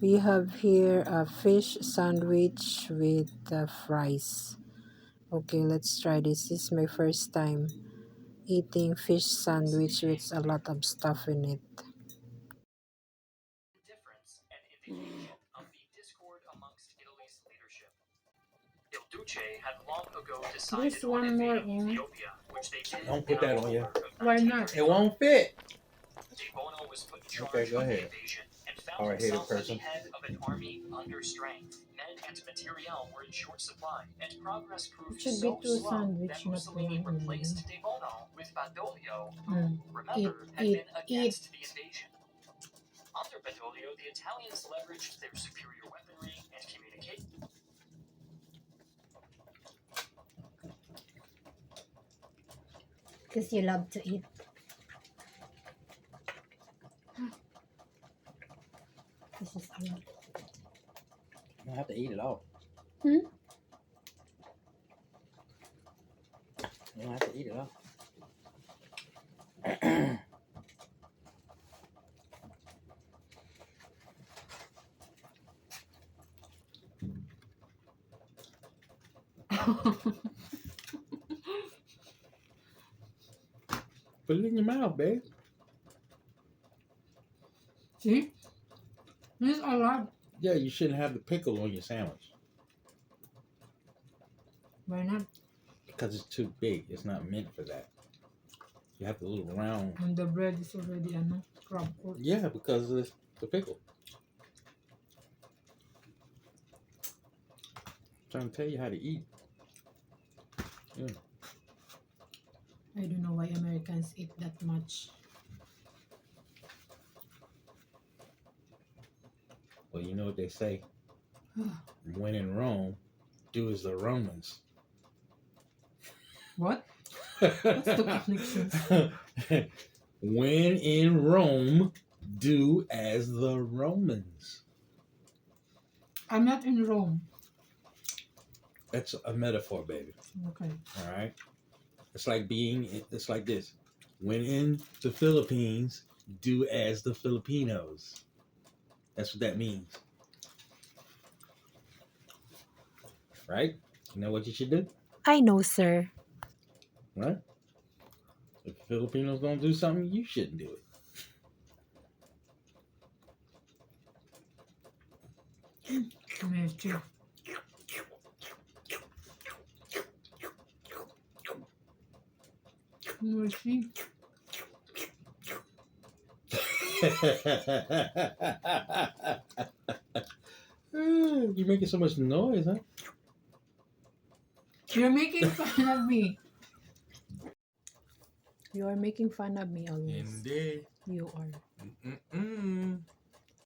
We have here a fish sandwich with fries. Okay, let's try this. This is my first time eating fish sandwich with a lot of stuff in it. There's one more. Don't put that on you. Why not? It won't fit. Okay, go ahead. Hard-headed person. It should be two sandwich, not one only. Mm. Eat. Because you love to eat. This is a lot. You don't have to eat it all. Hmm? You don't have to eat it all. Put it in your mouth, babe. See? This is a lot. Yeah, you shouldn't have the pickle on your sandwich Why not? because it's too big. It's not meant for that. You have the little round. And the bread is already crab coat. Yeah, because of the pickle. I'm trying to tell you how to eat. Yeah. I don't know why Americans eat that much. Well, you know what they say. When in Rome, do as the Romans. What? What's the connection? When in Rome, do as the Romans. I'm not in Rome. That's a metaphor, baby. Okay. All right. It's like this. When in the Philippines, do as the Filipinos. That's what that means. Right? You know what you should do? I know, sir. Right? If Filipinos don't do something, you shouldn't do it. Messi. Messi. You're making so much noise, huh? You're making fun of me. You are making fun of me always. Indeed. You are. Mm-mm.